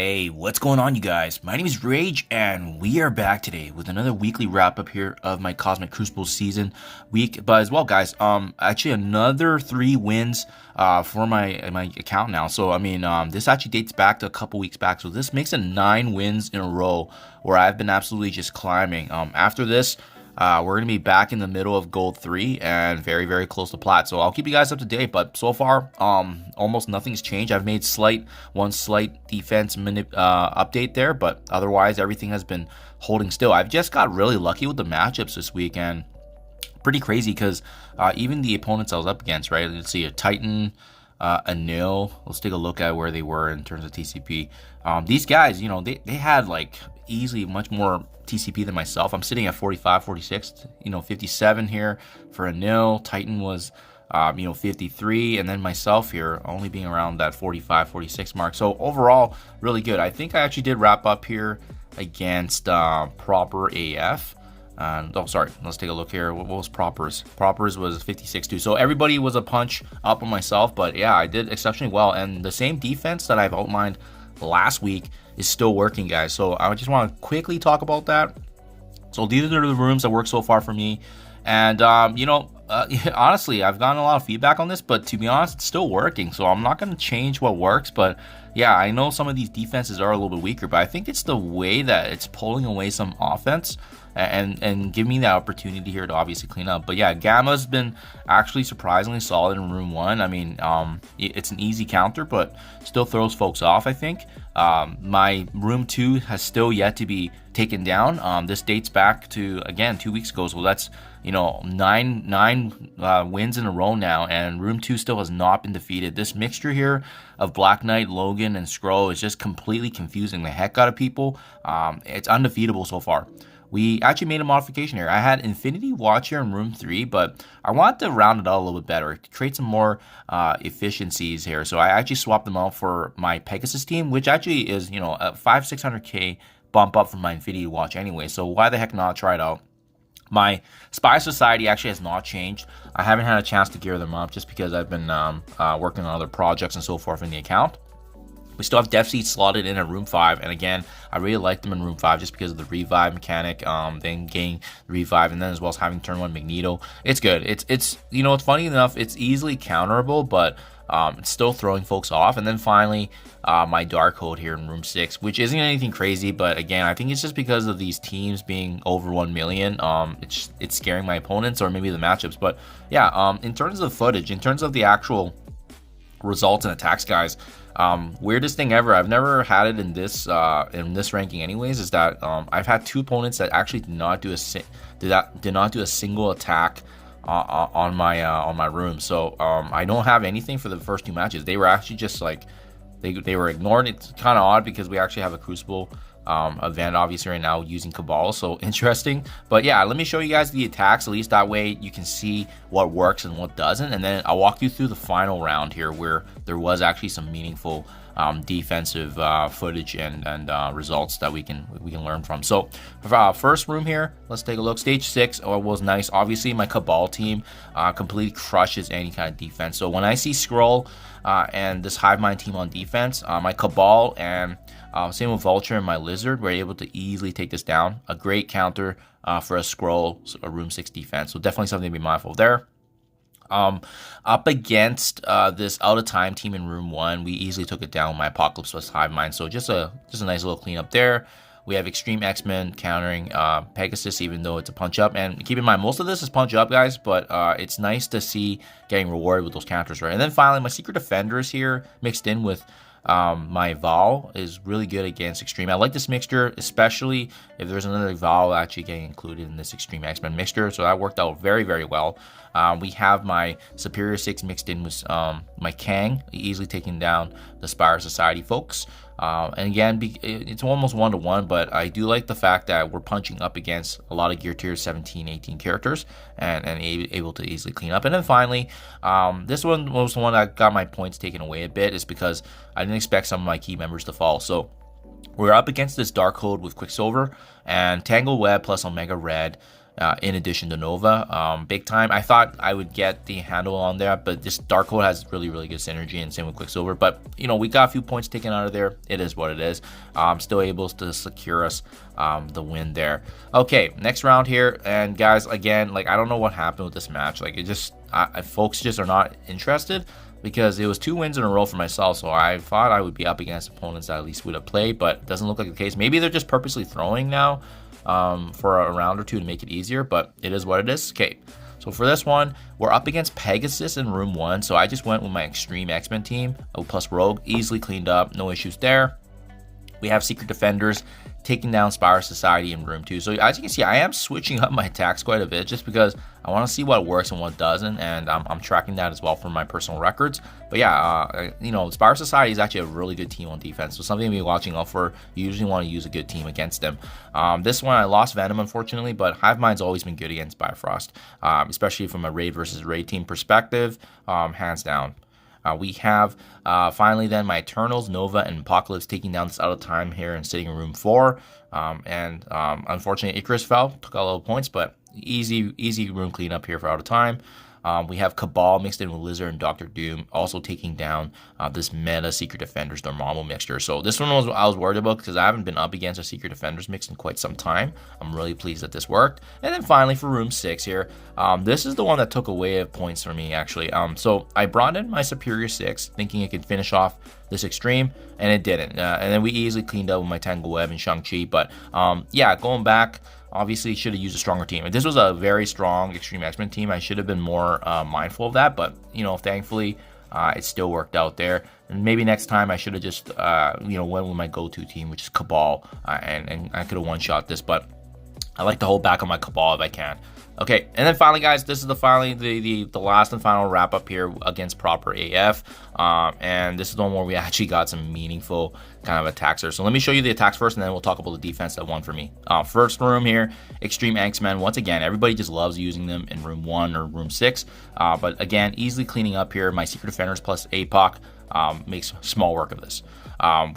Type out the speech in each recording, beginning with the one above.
Hey, what's going on, you guys? My name is Rayge, and we are back today with another weekly wrap up here of my Cosmic Crucible season week. But as well, guys, actually another 3 wins for my account now. So I mean, this actually dates back to a couple weeks back. So this makes it 9 wins in a row where I've been absolutely just climbing. After this, we're going to be back in the middle of Gold 3 and very, very close to Plat. So I'll keep you guys up to date. But so far, almost nothing's changed. I've made one slight defense update there. But otherwise, everything has been holding still. I've just got really lucky with the matchups this week. And pretty crazy because even the opponents I was up against, right? Let's see, a Titan, a nil. Let's take a look at where they were in terms of TCP. These guys, they had like easily much more TCP than myself. I'm sitting at 45, 46, 57 here for a nil. Titan was, 53, and then myself here only being around that 45, 46 mark. So overall, really good. I think I actually did wrap up here against Proper AF. Sorry, let's take a look here. What was Proper's? Proper's was 56 too. So everybody was a punch up on myself, but yeah, I did exceptionally well. And the same defense that I've outlined last week is still working, guys. So I just want to quickly talk about that. So these are the rooms that work so far for me. And, honestly, I've gotten a lot of feedback on this, but to be honest, it's still working. So I'm not going to change what works. But yeah, I know some of these defenses are a little bit weaker, but I think it's the way that it's pulling away some offense and give me that opportunity here to obviously clean up. But yeah, Gamma's been actually surprisingly solid in room 1. I mean, it's an easy counter, but still throws folks off, I think. My room 2 has still yet to be taken down. This dates back to, again, 2 weeks ago. So that's, 9 wins in a row now, and room 2 still has not been defeated. This mixture here of Black Knight, Logan, and Skrull is just completely confusing the heck out of people. It's undefeatable so far. We actually made a modification here. I had Infinity Watch here in room 3, but I wanted to round it out a little bit better, create some more efficiencies here. So I actually swapped them out for my Pegasus team, which actually is, a 500-600K bump up from my Infinity Watch anyway. So why the heck not try it out? My Spy Society actually has not changed. I haven't had a chance to gear them up just because I've been working on other projects and so forth in the account. We still have Death Seed slotted in at room 5, and again, I really like them in room 5 just because of the revive mechanic, then getting the revive, and then as well as having turn 1 Magneto. It's good. It's it's funny enough, it's easily counterable, but it's still throwing folks off. And then finally, my Dark Hold here in room 6, which isn't anything crazy, but again, I think it's just because of these teams being over 1 million. It's scaring my opponents or maybe the matchups. But yeah, in terms of footage, in terms of the actual results and attacks, guys, weirdest thing ever, I've never had it in this ranking anyways, is that I've had 2 opponents that actually did not do a single attack on my room. So I don't have anything for the first 2 matches. They were actually just like they were ignored. It's kind of odd because we actually have a Crucible event obviously right now using Cabal, so interesting. But yeah, let me show you guys the attacks, at least that way you can see what works and what doesn't, and then I'll walk you through the final round here where there was actually some meaningful defensive footage and results that we can learn from. So first room here, let's take a look. Stage 6 was nice. Obviously my Cabal team completely crushes any kind of defense. So when I see Skrull and this Hive Mind team on defense, my Cabal and same with Vulture and my Lizard were able to easily take this down. A great counter for a Skrull, a room 6 defense. So definitely something to be mindful of there. Up against this out of time team in room 1, we easily took it down with my Apocalypse plus Hive Mind. So just a nice little cleanup there. We have Extreme X-Men countering Pegasus, even though it's a punch up. And keep in mind, most of this is punch up, guys, but it's nice to see getting rewarded with those counters, right? And then finally, my Secret Defenders here mixed in with my Val is really good against Extreme. I like this mixture, especially if there's another Val actually getting included in this Extreme X-Men mixture. So that worked out very, very well. We have my Superior 6 mixed in with my Kang, easily taking down the Spire Society folks. And again, it's almost 1-to-1, but I do like the fact that we're punching up against a lot of gear tier 17, 18 characters and able to easily clean up. And then finally, this one was the one that got my points taken away a bit, is because I didn't expect some of my key members to fall. So we're up against this Dark Hold with Quicksilver and Tangle Web plus Omega Red. in addition to Nova. Big time. I thought I would get the handle on there, but this Darkhold has really, really good synergy, and same with Quicksilver. But, you know, we got a few points taken out of there. It is what it is. Still able to secure us the win there. Okay, next round here. And guys, again, like, I don't know what happened with this match. Like, it just, folks just are not interested, because it was 2 wins in a row for myself. So I thought I would be up against opponents that at least would have played, but it doesn't look like the case. Maybe they're just purposely throwing now for a round or two to make it easier, but it is what it is. Okay, so for this one, we're up against Pegasus in room 1. So I just went with my Extreme X-Men team plus Rogue, easily cleaned up, no issues there. We have Secret Defenders taking down Spire Society in room 2. So as you can see, I am switching up my attacks quite a bit, just because I want to see what works and what doesn't, and I'm tracking that as well for my personal records. But yeah, you know, Spire Society is actually a really good team on defense, so something to be watching out for. You usually want to use a good team against them. This one I lost Venom, unfortunately, but Hive Mind's always been good against Bifrost, especially from a raid versus raid team perspective, hands down. We have finally then my Eternals, Nova, and Apocalypse taking down this Out of Time here and sitting in room 4. Unfortunately, Icarus fell, took a little points, but easy room cleanup here for Out of Time. We have Cabal mixed in with Lizard and Doctor Doom, also taking down this meta Secret Defenders Dormammu mixture. So this one I was worried about, because I haven't been up against a Secret Defenders mix in quite some time. I'm really pleased that this worked. And then finally for room 6 here, this is the one that took away points for me, actually. So I brought in my Superior 6, thinking it could finish off this Extreme, and it didn't. And then we easily cleaned up with my Tangle Web and Shang-Chi. But yeah, going back, obviously should have used a stronger team. If this was a very strong Extreme X-Men team, I should have been more mindful of that. But, you know, thankfully, it still worked out there. And maybe next time I should have just, you know, went with my go-to team, which is Cabal. And I could have one-shot this, but I like to hold back on my Cabal if I can. Okay, and then finally, guys, this is the last and final wrap up here against Proper AF, and this is the one where we actually got some meaningful kind of attacks here. So let me show you the attacks first, and then we'll talk about the defense that won for me. First room here, Extreme X-Men. Once again, everybody just loves using them in room 1 or room 6, but again, easily cleaning up here. My Secret Defenders plus APOC makes small work of this.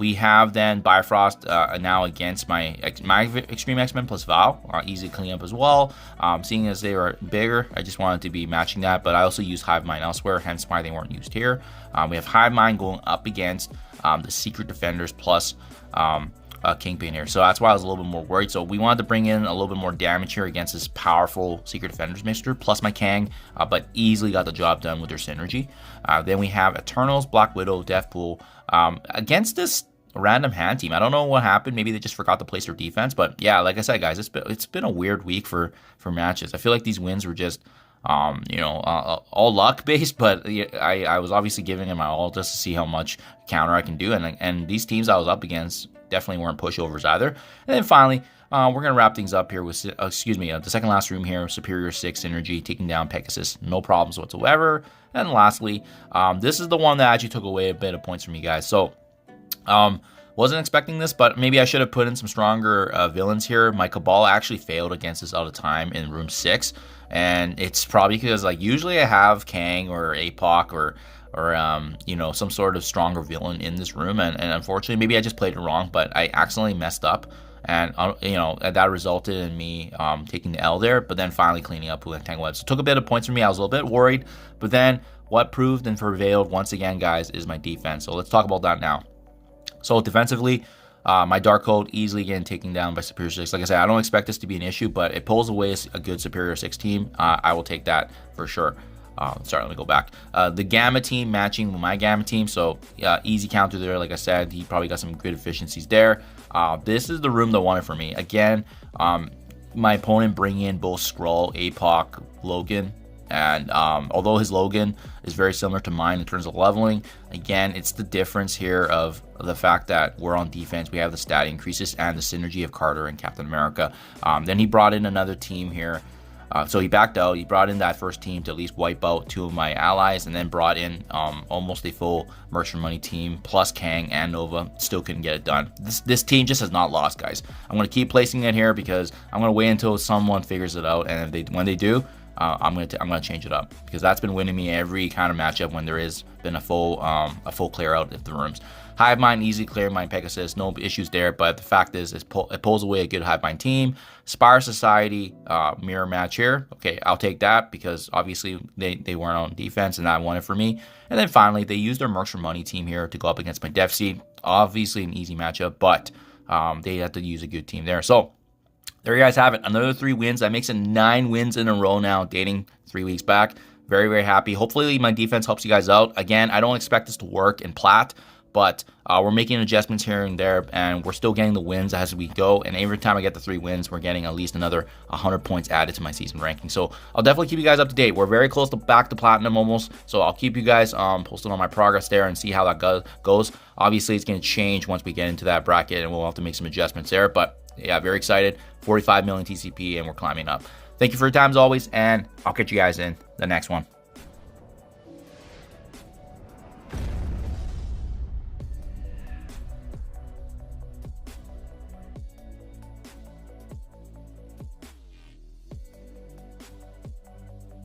We have then Bifrost now against my Extreme X-Men plus Val, easy clean up as well. Seeing as they are bigger, I just wanted to be matching that, but I also use Hive Mind elsewhere, hence why they weren't used here. We have Hive Mind going up against the Secret Defenders plus Kingpin here, so that's why I was a little bit more worried. So we wanted to bring in a little bit more damage here against this powerful Secret Defenders mixture plus my Kang, but easily got the job done with their synergy. Then we have Eternals, Black Widow, Deathpool against this random hand team. I don't know what happened. Maybe they just forgot to place their defense, but yeah, like I said, guys, it's been a weird week for matches. I feel like these wins were just you know, all luck based, but I was obviously giving it my all just to see how much counter I can do, and these teams I was up against definitely weren't pushovers either. And then finally, we're gonna wrap things up here with the second last room here, Superior 6 Energy taking down Pegasus, no problems whatsoever. And lastly, this is the one that actually took away a bit of points from you guys. So wasn't expecting this, but maybe I should have put in some stronger villains here. My Cabal actually failed against this Out of Time in room 6, and it's probably because, like, usually I have Kang or APOC or you know, some sort of stronger villain in this room, and unfortunately maybe I just played it wrong, but I accidentally messed up, and you know, that resulted in me taking the L there, but then finally cleaning up with Tangle Web. So it took a bit of points from me. I was a little bit worried, but then what proved and prevailed once again, guys, is my defense. So let's talk about that now. So defensively, my Darkhold easily getting taken down by Superior 6. Like I said, I don't expect this to be an issue, but it pulls away a good Superior 6 team. I will take that for sure. Sorry, let me go back. The Gamma team matching with my Gamma team, so easy counter there. Like I said, he probably got some good efficiencies there. This is the room that won it for me. Again, my opponent bringing in both Skrull, APOC, Logan, and although his Logan is very similar to mine in terms of leveling, again, it's the difference here of the fact that we're on defense, we have the stat increases and the synergy of Carter and Captain America. Then he brought in another team here. So he backed out. He brought in that first team to at least wipe out 2 of my allies, and then brought in almost a full Merchant Money team plus Kang and Nova. Still couldn't get it done. This team just has not lost, guys. I'm going to keep placing it here because I'm going to wait until someone figures it out, and when they do, I'm gonna change it up, because that's been winning me every kind of matchup when there is been a full clear out of the rooms. Hive Mind, easy clear Mind Pegasus, no issues there. But the fact is, it pulls away a good Hive Mind team. Spire Society, mirror match here. Okay, I'll take that because obviously they weren't on defense and that won it for me. And then finally, they used their Mercs for Money team here to go up against my Def Seed. Obviously an easy matchup, but they have to use a good team there. So there you guys have it. Another 3 wins. That makes it 9 wins in a row now, dating 3 weeks back. Very, very happy. Hopefully my defense helps you guys out. Again, I don't expect this to work in Plat, but we're making adjustments here and there, and we're still getting the wins as we go. And every time I get the 3 wins, we're getting at least another 100 points added to my season ranking. So I'll definitely keep you guys up to date. We're very close to back to platinum almost, so I'll keep you guys posted on my progress there and see how that goes. Obviously, it's going to change once we get into that bracket, and we'll have to make some adjustments there. But yeah, very excited. 45 million TCP, and we're climbing up. Thank you for your time as always, and I'll catch you guys in the next one.